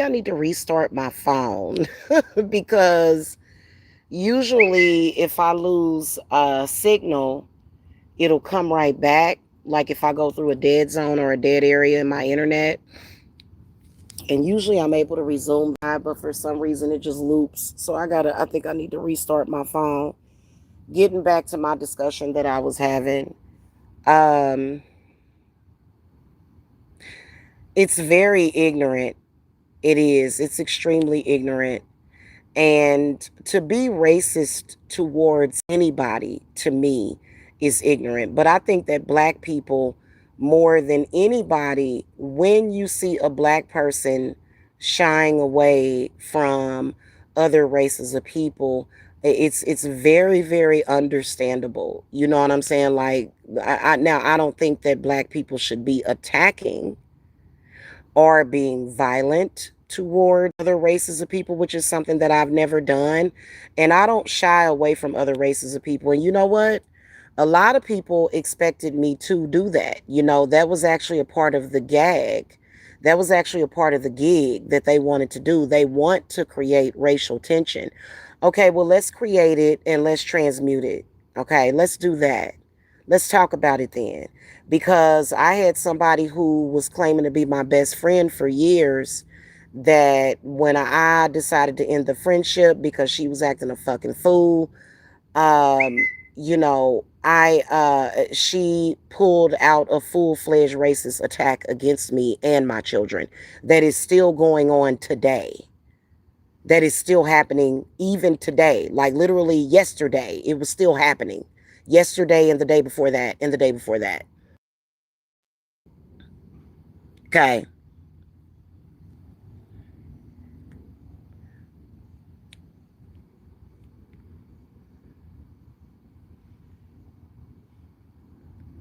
I need to restart my phone because usually if I lose a signal, it'll come right back. Like if I go through a dead zone or a dead area in my internet, and usually I'm able to resume that, but for some reason it just loops. So I think I need to restart my phone. Getting back to my discussion that I was having, um, it's very ignorant. It is. It's extremely ignorant. And to be racist towards anybody, to me, is ignorant. But I think that black people, more than anybody, when you see a black person shying away from other races of people, it's very, very understandable. You know what I'm saying? Like, now I don't think that black people should be attacking or being violent toward other races of people, which is something that I've never done. And I don't shy away from other races of people. And you know what? A lot of people expected me to do that. You know, that was actually a part of the gag. That was actually a part of the gig that they wanted to do. They want to create racial tension. Okay, well, let's create it and let's transmute it. Okay, let's do that. Let's talk about it then. Because I had somebody who was claiming to be my best friend for years, that when I decided to end the friendship because she was acting a fucking fool, you know, I she pulled out a full-fledged racist attack against me and my children that is still going on today. That is still happening even today. Like literally yesterday, it was still happening. Yesterday and the day before that and the day before that. Okay.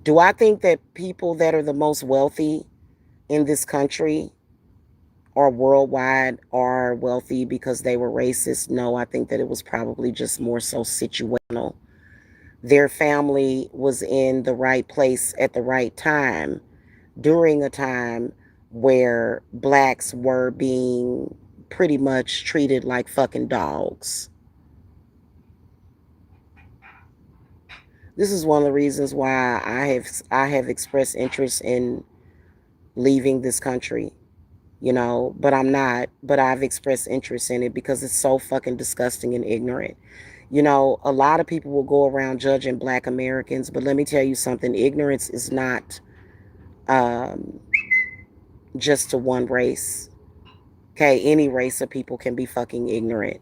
Do I think that people that are the most wealthy in this country or worldwide are wealthy because they were racist? No, I think that it was probably just more so situational. Their family was in the right place at the right time during a time where blacks were being pretty much treated like fucking dogs. This is one of the reasons why I have expressed interest in leaving this country, you know, but I'm not, but I've expressed interest in it because it's so fucking disgusting and ignorant. You know, a lot of people will go around judging black Americans, but let me tell you something, ignorance is not um, just to one race. Okay, any race of people can be fucking ignorant.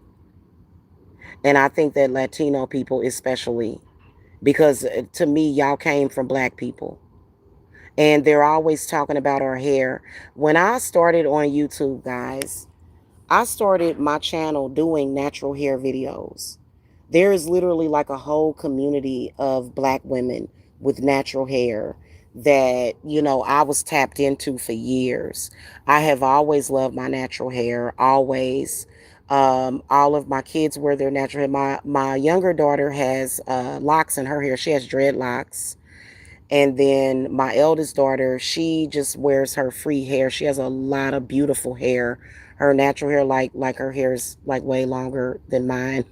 And I think that Latino people, especially, because to me, y'all came from black people. And they're always talking about our hair. When I started on YouTube, guys, I started my channel doing natural hair videos. There is literally like a whole community of black women with natural hair that, you know, I was tapped into for years. I have always loved my natural hair, always. All of my kids wear their natural hair. My younger daughter has locks in her hair. She has dreadlocks. And then my eldest daughter, she just wears her free hair. She has a lot of beautiful hair. Her natural hair, like her hair is like way longer than mine.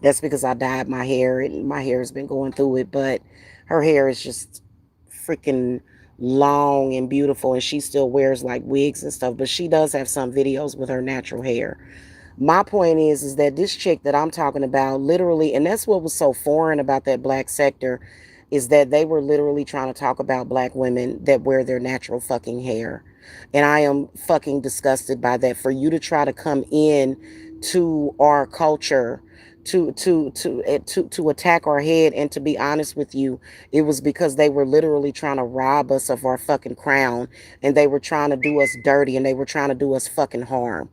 That's because I dyed my hair and my hair has been going through it. But her hair is just freaking long and beautiful, and she still wears like wigs and stuff. But she does have some videos with her natural hair. My point is that this chick that I'm talking about, literally, and that's what was so foreign about that black sector, is that they were literally trying to talk about black women that wear their natural fucking hair. And I am fucking disgusted by that. For you to try to come in to our culture to attack our head, and to be honest with you, it was because they were literally trying to rob us of our fucking crown, and they were trying to do us dirty, and they were trying to do us fucking harm.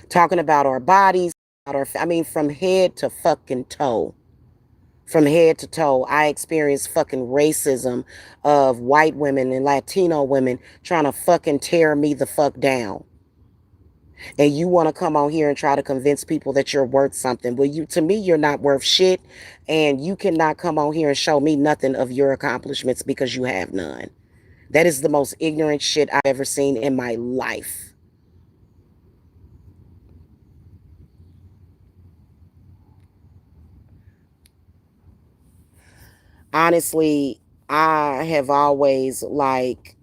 Talking about our bodies, about our, I mean, from head to fucking toe. From head to toe, I experienced fucking racism of white women and Latino women trying to fucking tear me the fuck down. And you want to come on here and try to convince people that you're worth something. Well, you, to me, you're not worth shit. And you cannot come on here and show me nothing of your accomplishments because you have none. That is the most ignorant shit I've ever seen in my life. Honestly, I have always like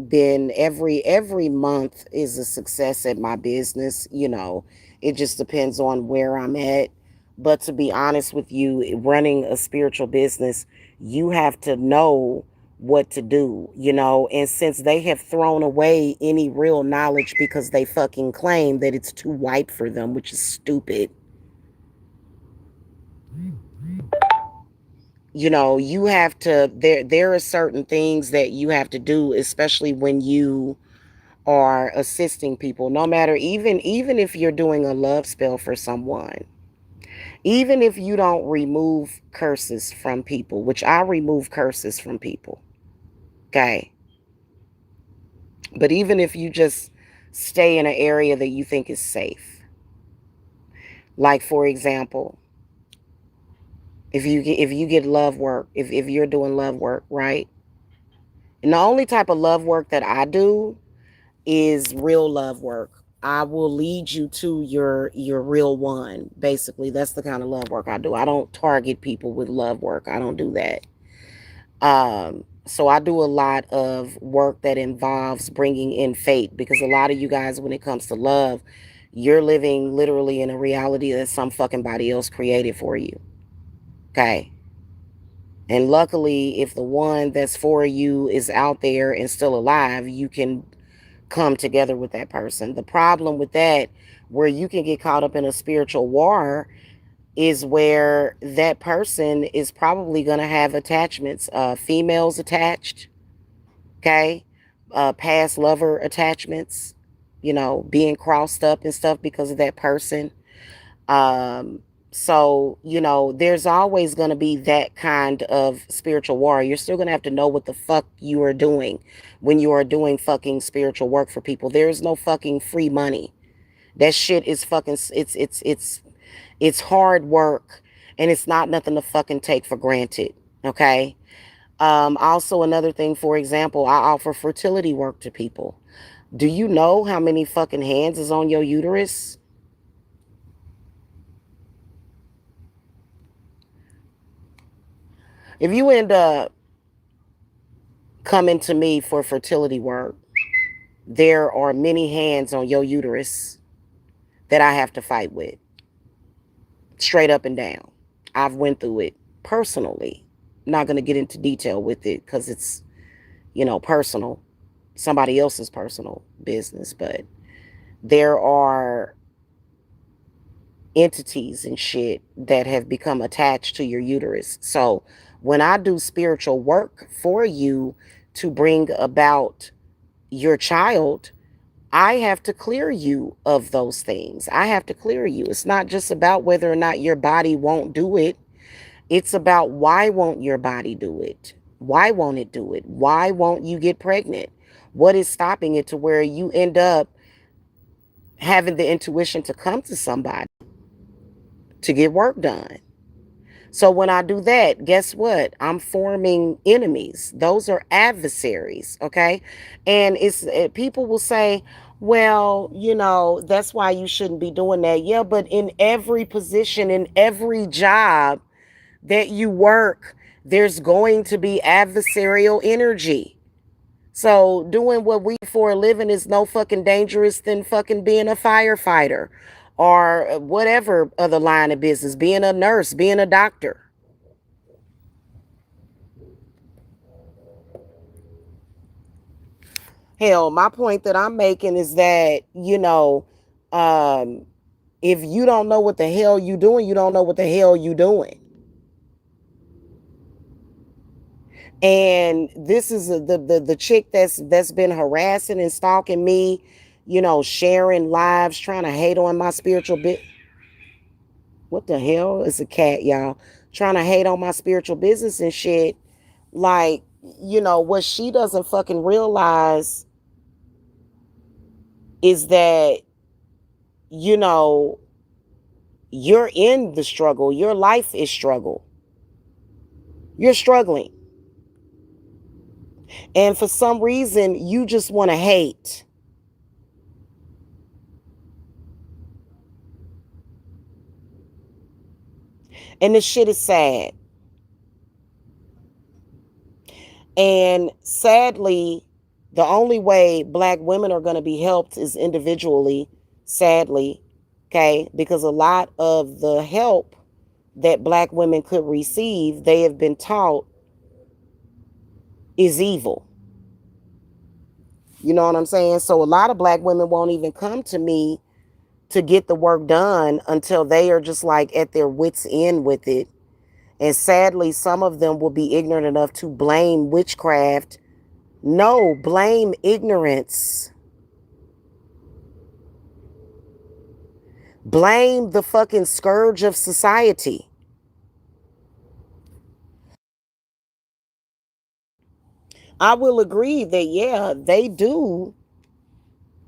been every month is a success at my business. It just depends on where I'm at. But to be honest with you, running a spiritual business, you have to know what to do, and since they have thrown away any real knowledge because they fucking claim that it's too white for them, which is stupid. You have to, there are certain things that you have to do, especially when you are assisting people, no matter, even if you're doing a love spell for someone, even if you don't remove curses from people, which I remove curses from people, okay, but even if you just stay in an area that you think is safe, like for example, if you get love work, if you're doing love work, right, and the only type of love work that I do is real love work. I will lead you to your real one. Basically, that's the kind of love work I do. I don't target people with love work. I don't do that. So I do a lot of work that involves bringing in fate, because a lot of you guys, when it comes to love, you're living literally in a reality that some fucking body else created for you. Okay. And luckily, if the one that's for you is out there and still alive, you can come together with that person. The problem with that, where you can get caught up in a spiritual war, is where that person is probably going to have attachments, females attached, okay, past lover attachments, being crossed up and stuff because of that person. Um, so, there's always going to be that kind of spiritual war. You're still going to have to know what the fuck you are doing when you are doing fucking spiritual work for people. There's no fucking free money. That shit is fucking, it's hard work, and it's not nothing to fucking take for granted. Okay. Also another thing, for example, I offer fertility work to people. Do you know how many fucking hands is on your uterus? If you end up coming to me for fertility work, there are many hands on your uterus that I have to fight with, straight up and down. I've went through it personally. I'm not going to get into detail with it because it's, personal, somebody else's personal business, but there are entities and shit that have become attached to your uterus. So when I do spiritual work for you to bring about your child, I have to clear you of those things. I have to clear you. It's not just about whether or not your body won't do it. It's about why won't your body do it? Why won't it do it? Why won't you get pregnant? What is stopping it to where you end up having the intuition to come to somebody to get work done? So when I do that, guess what? I'm forming enemies. Those are adversaries, okay? And people will say, "Well, that's why you shouldn't be doing that." Yeah, but in every position, in every job that you work, there's going to be adversarial energy. So doing what we do for a living is no fucking dangerous than fucking being a firefighter or whatever other line of business, being a nurse, being a doctor. Hell, my point that I'm making is that, um, if you don't know what the hell you doing, you don't know what the hell you doing. And this is the chick that's been harassing and stalking me, sharing lives, trying to hate on my spiritual bit. What the hell is a cat, y'all? Trying to hate on my spiritual business and shit. Like, what she doesn't fucking realize is that, you know, you're in the struggle. Your life is struggle. You're struggling. And for some reason, you just want to hate. And this shit is sad. And sadly, the only way black women are going to be helped is individually, sadly, okay? Because a lot of the help that black women could receive, they have been taught is evil. You know what I'm saying? So a lot of black women won't even come to me to get the work done until they are just like at their wits' end with it. And sadly, some of them will be ignorant enough to blame witchcraft. No, blame ignorance. Blame the fucking scourge of society. I will agree that, yeah, they do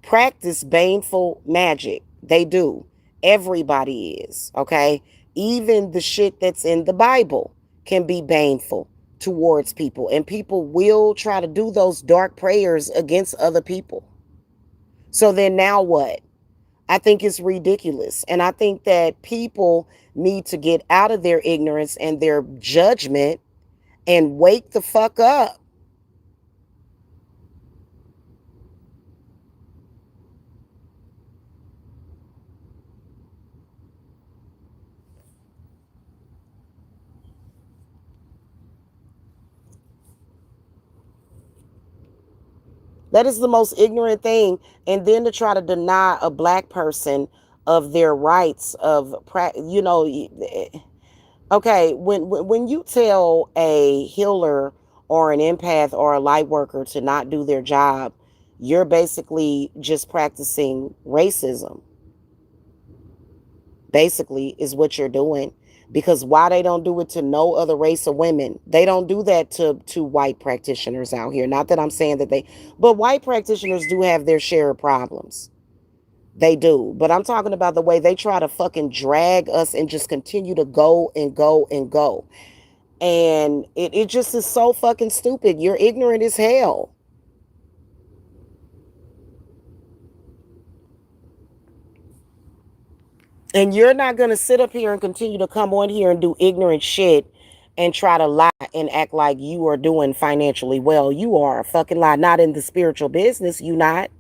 practice baneful magic. They do. Everybody is, okay? Even the shit that's in the Bible can be baneful towards people. And people will try to do those dark prayers against other people. So then now what? I think it's ridiculous. And I think that people need to get out of their ignorance and their judgment and wake the fuck up. That is the most ignorant thing. And then to try to deny a black person of their rights of, okay, when you tell a healer or an empath or a light worker to not do their job, you're basically just practicing racism. Basically, is what you're doing. Because why they don't do it to no other race of women? They don't do that to white practitioners out here. Not that I'm saying that they, but white practitioners do have their share of problems. They do. But I'm talking about the way they try to fucking drag us and just continue to go and go and go. And it just is so fucking stupid. You're ignorant as hell. And you're not going to sit up here and continue to come on here and do ignorant shit and try to lie and act like you are doing financially well. You are a fucking lie. Not in the spiritual business, you not.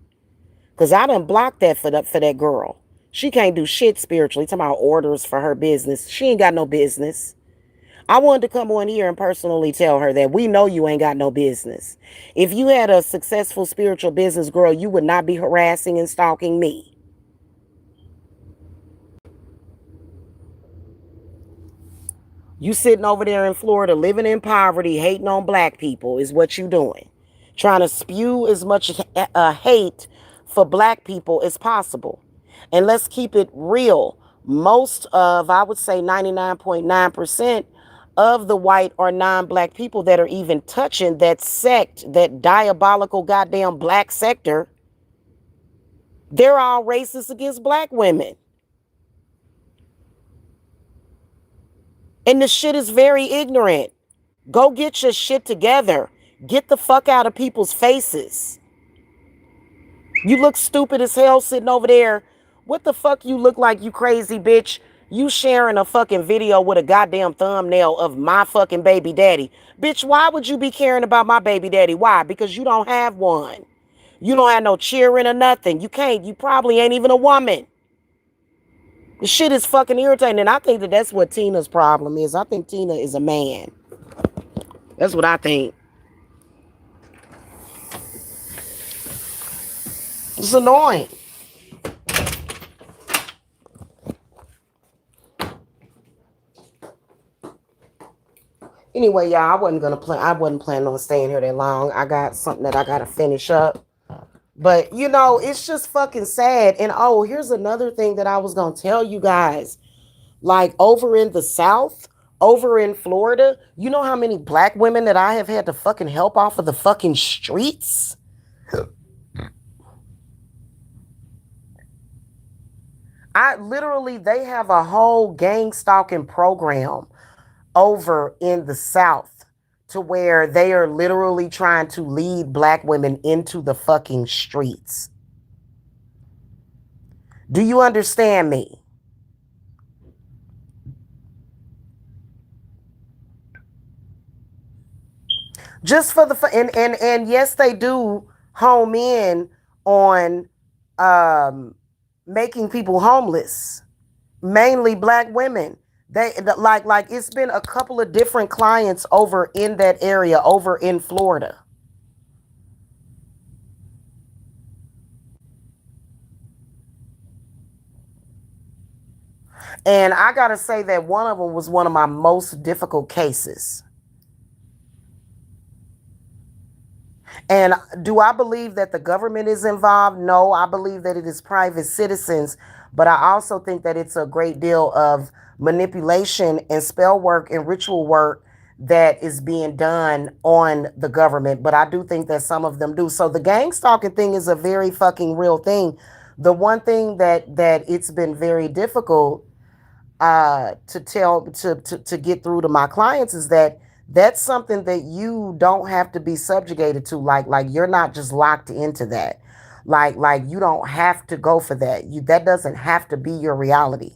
Because I done blocked that for that girl. She can't do shit spiritually. Talking about orders for her business. She ain't got no business. I wanted to come on here and personally tell her that we know you ain't got no business. If you had a successful spiritual business, girl, you would not be harassing and stalking me. You sitting over there in Florida, living in poverty, hating on black people is what you doing. Trying to spew as much hate for black people as possible. And let's keep it real. Most of, I would say 99.9% of the white or non-black people that are even touching that sect, that diabolical goddamn black sector, they're all racist against black women. And the shit is very ignorant. Go get your shit together. Get the fuck out of people's faces. You look stupid as hell sitting over there. What the fuck you look like, you crazy bitch? You sharing a fucking video with a goddamn thumbnail of my fucking baby daddy. Bitch, why would you be caring about my baby daddy? Why? Because you don't have one. You don't have no cheering or nothing. You can't. You probably ain't even a woman. The shit is fucking irritating. And I think that that's what Tina's problem is. I think Tina is a man. That's what I think. It's annoying. Anyway, y'all, I wasn't planning on staying here that long. I got something that I gotta finish up. But it's just fucking sad. And oh, here's another thing that I was gonna tell you guys. Like over in the South, over in Florida, you know how many black women that I have had to fucking help off of the fucking streets? They have a whole gang stalking program over in the South to where they are literally trying to lead black women into the fucking streets. Do you understand me? Just for the and yes, they do home in on um making people homeless, mainly black women. They like it's been a couple of different clients over in that area over in Florida. And I got to say that one of them was one of my most difficult cases. And do I believe that the government is involved? No, I believe that it is private citizens, but I also think that it's a great deal of manipulation and spell work and ritual work that is being done on the government. But I do think that some of them do. So the gang stalking thing is a very fucking real thing. The one thing that it's been very difficult to tell to get through to my clients is that that's something that you don't have to be subjugated to. Like you're not just locked into that. Like you don't have to go for that. You that doesn't have to be your reality.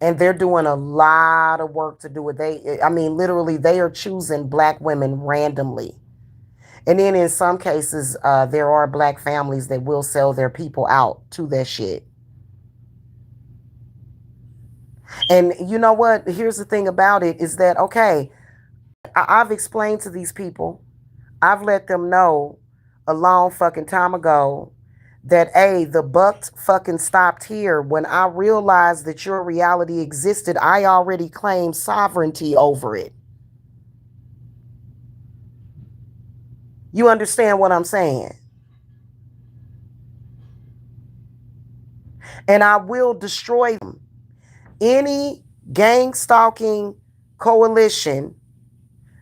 And they're doing a lot of work to do it. I mean, literally, they are choosing black women randomly. And then in some cases, there are black families that will sell their people out to that shit. And you know what? Here's the thing about it is that, okay, I've explained to these people, I've let them know a long fucking time ago that, hey, the buck fucking stopped here. When I realized that your reality existed, I already claimed sovereignty over it. You understand what I'm saying? And I will destroy them. Any gang stalking coalition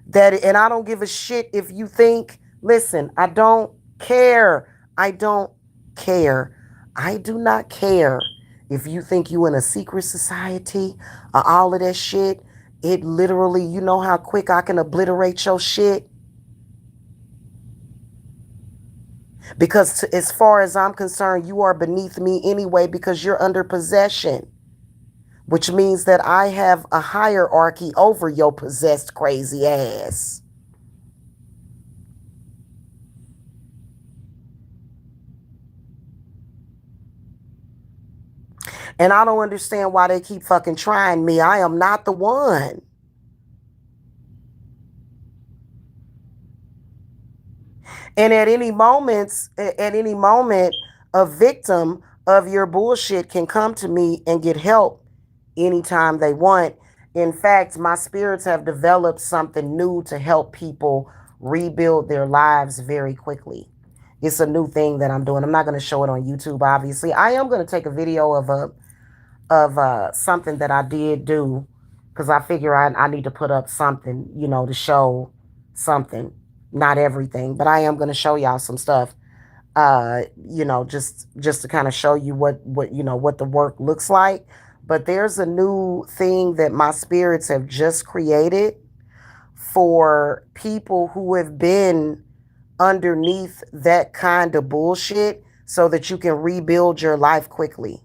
that, and I don't give a shit if you think, listen, I don't care. I don't care. I do not care if you think you in a secret society or all of that shit. It literally, you know how quick I can obliterate your shit? Because as far as I'm concerned, you are beneath me anyway because you're under possession, which means that I have a hierarchy over your possessed crazy ass. And I don't understand why they keep fucking trying me. I am not the one. And at any moment, a victim of your bullshit can come to me and get help anytime they want. In fact, my spirits have developed something new to help people rebuild their lives very quickly. It's a new thing that I'm doing. I'm not going to show it on YouTube, obviously. I am going to take a video of something that I did do because I figure I need to put up something, to show something, not everything, but I am going to show y'all some stuff, just to kind of show you what the work looks like. But there's a new thing that my spirits have just created for people who have been underneath that kind of bullshit so that you can rebuild your life quickly.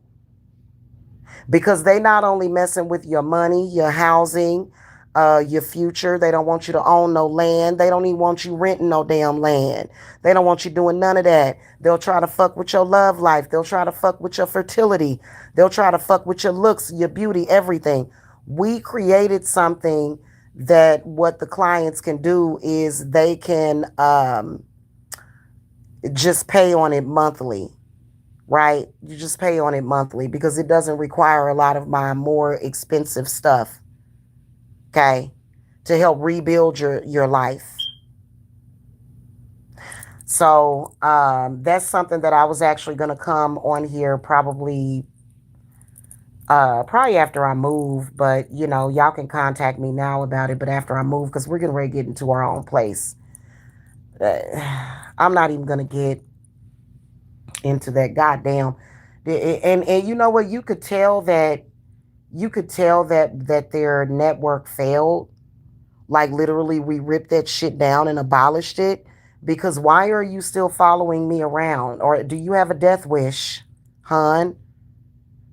Because they not only messing with your money, your housing, your future. They don't want you to own no land. They don't even want you renting no damn land. They don't want you doing none of that. They'll try to fuck with your love life. They'll try to fuck with your fertility. They'll try to fuck with your looks, your beauty, everything. We created something that what the clients can do is they can just pay on it monthly, right? You just pay on it monthly because it doesn't require a lot of my more expensive stuff, okay, to help rebuild your life. So that's something that I was actually going to come on here probably after I move, but y'all can contact me now about it, but after I move, because we're getting ready to get into our own place. I'm not even going to get into that goddamn. And you know what? You could tell that their network failed Like literally, we ripped that shit down and abolished it. Because why are you still following me around? Or do you have a death wish, hun?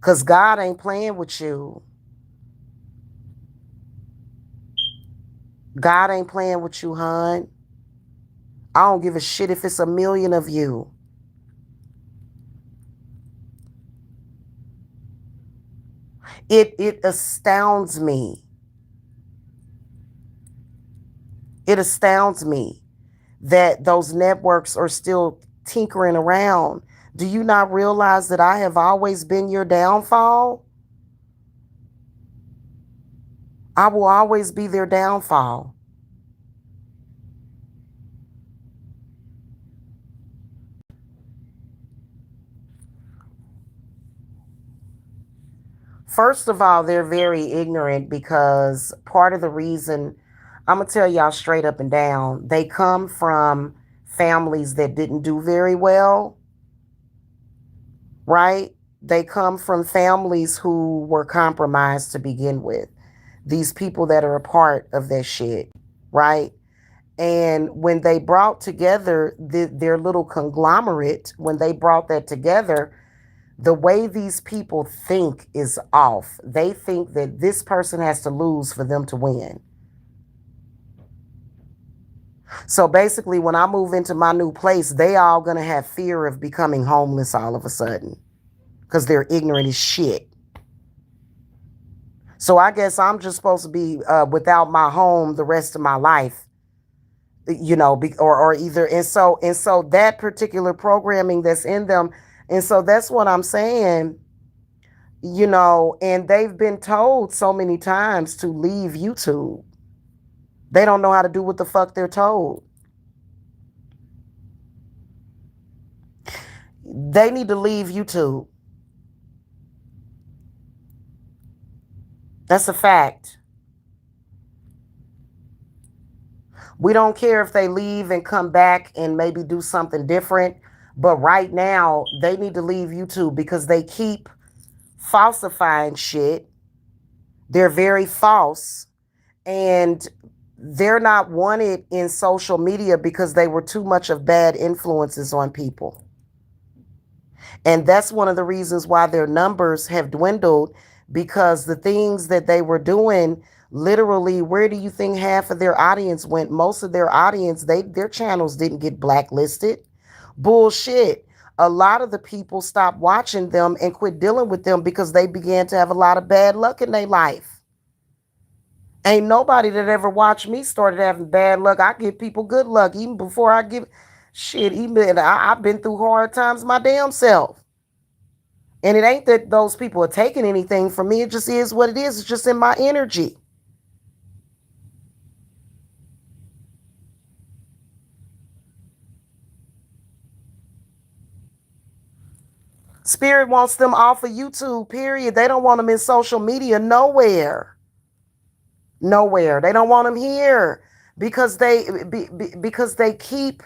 Because God ain't playing with you. God ain't playing with you, hun. I don't give a shit if it's a million of you. It astounds me. It astounds me that those networks are still tinkering around. Do you not realize that I have always been your downfall? I will always be their downfall. First of all, they're very ignorant because part of the reason, I'm going to tell y'all straight up and down, they come from families that didn't do very well, right? They come from families who were compromised to begin with. These people that are a part of that shit, right? And when they brought together their little conglomerate, when they brought that together, the way these people think is off. They think that this person has to lose for them to win. So basically, when I move into my new place, they all gonna have fear of becoming homeless all of a sudden because they're ignorant as shit. So I guess I'm just supposed to be without my home the rest of my life, or either. And so that particular programming that's in them, and so that's what I'm saying. And they've been told so many times to leave YouTube. They don't know how to do what the fuck they're told. They need to leave YouTube. That's a fact. We don't care if they leave and come back and maybe do something different. But right now, they need to leave YouTube because they keep falsifying shit. They're very false. And they're not wanted in social media because they were too much of bad influences on people. And that's one of the reasons why their numbers have dwindled, because the things that they were doing, literally, where do you think half of their audience went? Most of their audience, their channels didn't get blacklisted. Bullshit. A lot of the people stopped watching them and quit dealing with them because they began to have a lot of bad luck in their life. Ain't nobody that ever watched me started having bad luck. I give people good luck even before I give shit. Even I've been through hard times my damn self. And it ain't that those people are taking anything from me. It just is what it is. It's just in my energy. Spirit wants them off of YouTube, period. They don't want them in social media nowhere. Nowhere. They don't want them here because they keep.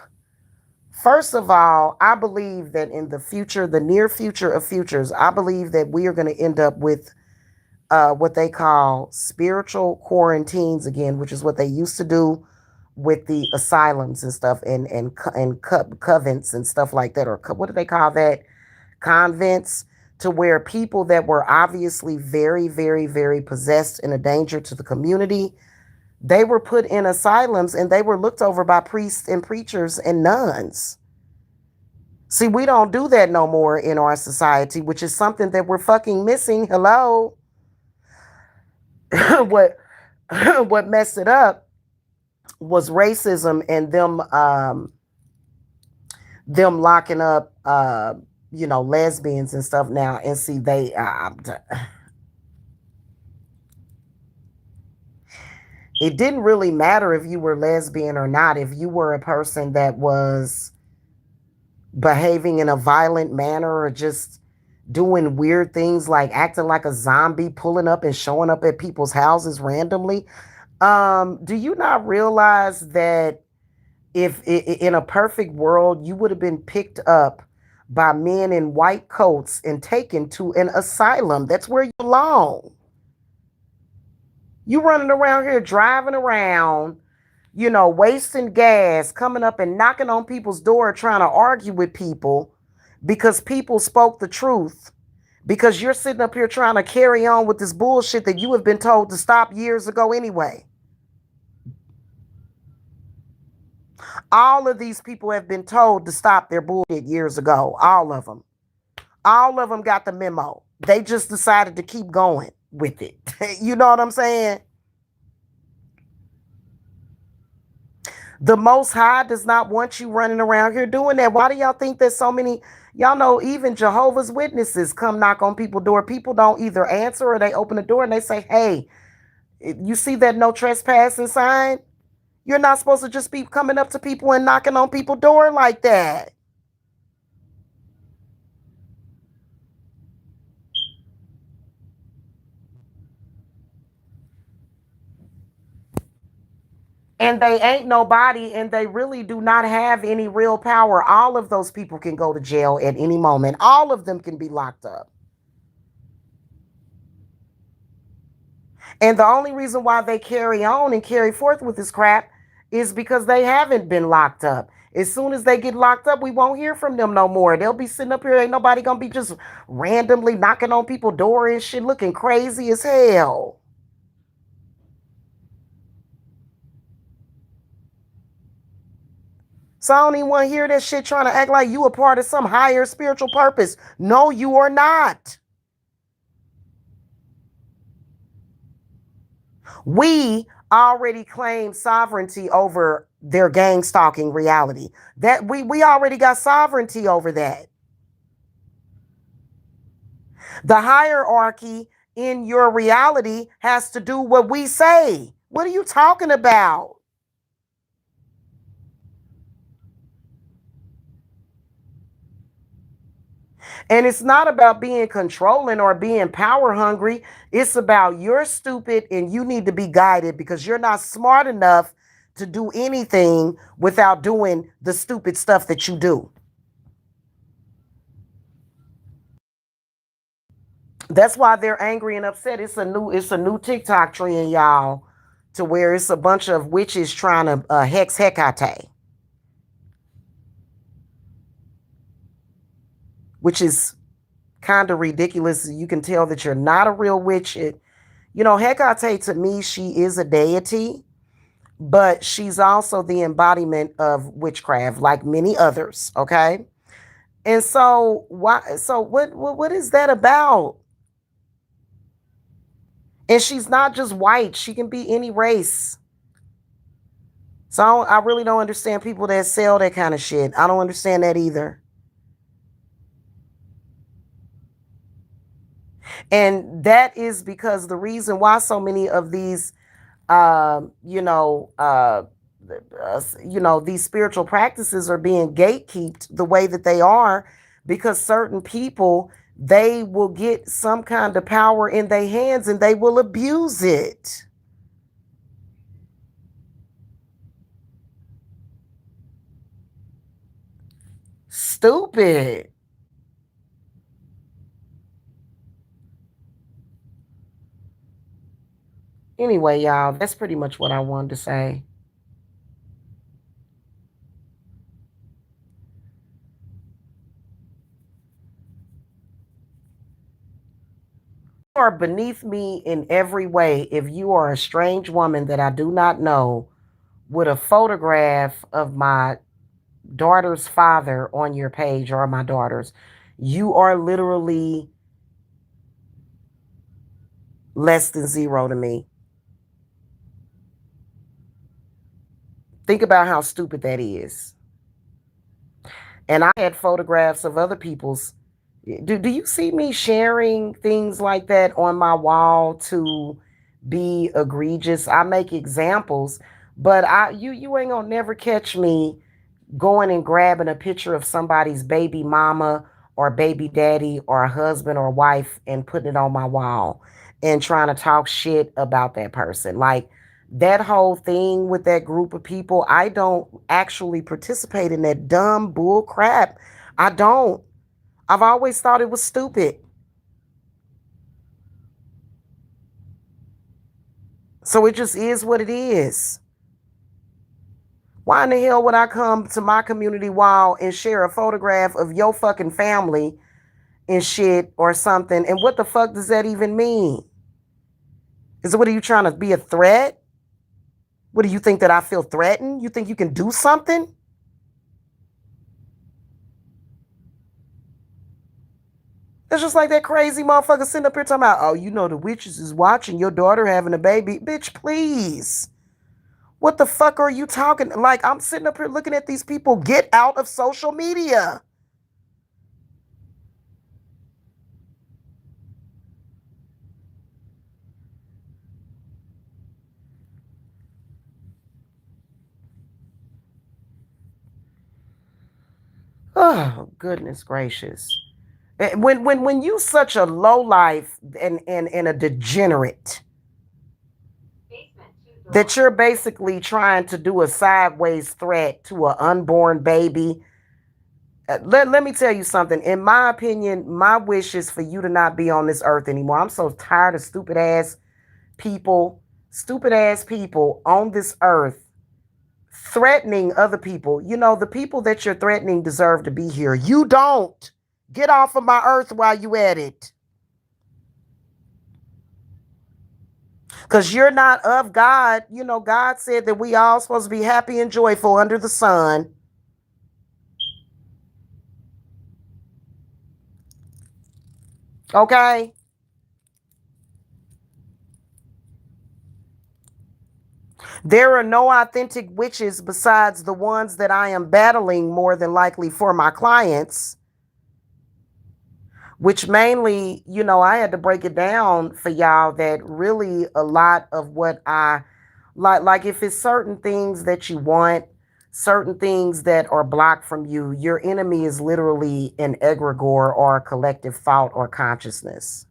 First of all, I believe that in the future, the near future of futures, I believe that we are going to end up with what they call spiritual quarantines again, which is what they used to do with the asylums and stuff, and covens and stuff like that, or what do they call that? Convents, to where people that were obviously very, very, very possessed and a danger to the community, they were put in asylums and they were looked over by priests and preachers and nuns. See, we don't do that no more in our society, which is something that we're fucking missing. Hello. what what messed it up was racism and them locking up lesbians and stuff now. And see, it didn't really matter if you were lesbian or not. If you were a person that was behaving in a violent manner or just doing weird things like acting like a zombie, pulling up and showing up at people's houses randomly. Do you not realize that if in a perfect world, you would have been picked up by men in white coats and taken to an asylum? That's where you belong. You running around here driving around, wasting gas, coming up and knocking on people's door trying to argue with people because people spoke the truth. Because you're sitting up here trying to carry on with this bullshit that you have been told to stop years ago anyway. All of these people have been told to stop their bullshit years ago. All of them. All of them got the memo. They just decided to keep going with it. You know what I'm saying? The Most High does not want you running around here doing that. Why do y'all think there's so many? Y'all know even Jehovah's Witnesses come knock on people's door. People don't either answer or they open the door and they say, hey, you see that no trespassing sign? You're not supposed to just be coming up to people and knocking on people's door like that. And they ain't nobody and they really do not have any real power. All of those people can go to jail at any moment. All of them can be locked up. And the only reason why they carry on and carry forth with this crap is because they haven't been locked up. As soon as they get locked up, we won't hear from them no more. They'll be sitting up here. Ain't nobody gonna be just randomly knocking on people's door and shit looking crazy as hell. So I don't even want to hear that shit trying to act like you a part of some higher spiritual purpose. No, you are not. We already claim sovereignty over their gang stalking reality. That we already got sovereignty over that. The hierarchy in your reality has to do what we say. What are you talking about? And it's not about being controlling or being power hungry. It's about you're stupid and you need to be guided because you're not smart enough to do anything without doing the stupid stuff that you do. That's why they're angry and upset. It's a new TikTok trend, y'all, to where it's a bunch of witches trying to hex Hecate, which is kind of ridiculous. You can tell that you're not a real witch. Hecate to me, she is a deity, but she's also the embodiment of witchcraft, like many others. Okay, and so why? So what is that about? And she's not just white; she can be any race. So I really don't understand people that sell that kind of shit. I don't understand that either. And that is because the reason why so many of these um, you know, uh, these spiritual practices are being gatekept the way that they are because certain people, they will get some kind of power in their hands and they will abuse it. Stupid. Anyway, y'all, that's pretty much what I wanted to say. You are beneath me in every way if you are a strange woman that I do not know with a photograph of my daughter's father on your page or my daughter's. You are literally less than zero to me. Think about how stupid that is. And I had photographs of other people's. Do you see me sharing things like that on my wall to be egregious? I make examples, but you ain't gonna never catch me going and grabbing a picture of somebody's baby mama or baby daddy or a husband or wife and putting it on my wall and trying to talk shit about that person. Like that whole thing with that group of people, I don't actually participate in that dumb bull crap. I don't. I've always thought it was stupid. So it just is what it is. Why in the hell would I come to my community wall and share a photograph of your fucking family and shit or something? And what the fuck does that even mean? What are you trying to be a threat? What do you think, that I feel threatened? You think you can do something? It's just like that crazy motherfucker sitting up here talking about, oh, you know, the witches is watching your daughter having a baby. Bitch, please. What the fuck are you talking? Like, I'm sitting up here looking at these people. Get out of social media. Oh, goodness gracious. When you such a low life and a degenerate, that you're basically trying to do a sideways threat to an unborn baby. Let me tell you something. In my opinion, my wish is for you to not be on this earth anymore. I'm so tired of stupid ass people on this earth threatening other people. You know, the people that you're threatening deserve to be here. You don't. Get off of my earth while you at it. Because you're not of God. You know, God said that we all supposed to be happy and joyful under the sun. Okay? There are no authentic witches besides the ones that I am battling more than likely for my clients, which mainly, you know, I had to break it down for y'all that really a lot of what I like if it's certain things that you want, certain things that are blocked from you, your enemy is literally an egregore or a collective thought or consciousness.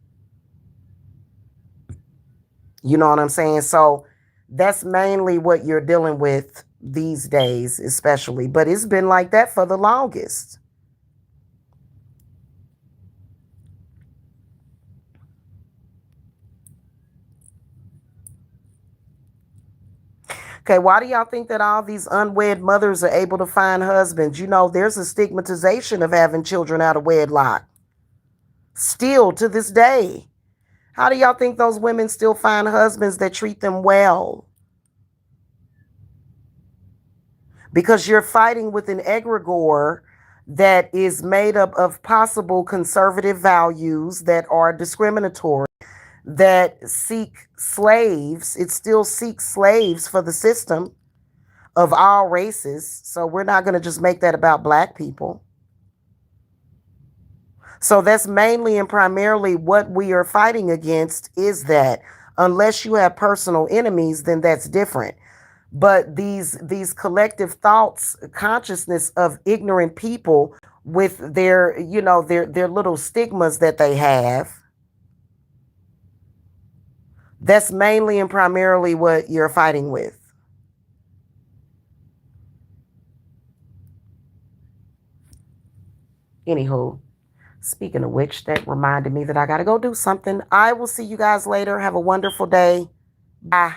You know what I'm saying? So that's mainly what you're dealing with these days, especially. But it's been like that for the longest. Okay, why do y'all think that all these unwed mothers are able to find husbands? You know, there's a stigmatization of having children out of wedlock. Still to this day. How do y'all think those women still find husbands that treat them well? Because you're fighting with an egregore that is made up of possible conservative values that are discriminatory, that seek slaves. It still seeks slaves for the system of all races. So we're not going to just make that about black people. So that's mainly and primarily what we are fighting against, is that unless you have personal enemies, then that's different. But these collective thoughts, consciousness of ignorant people with their, you know, their little stigmas that they have, that's mainly and primarily what you're fighting with. Anywho, speaking of which, that reminded me that I got to go do something. I will see you guys later. Have a wonderful day. Bye.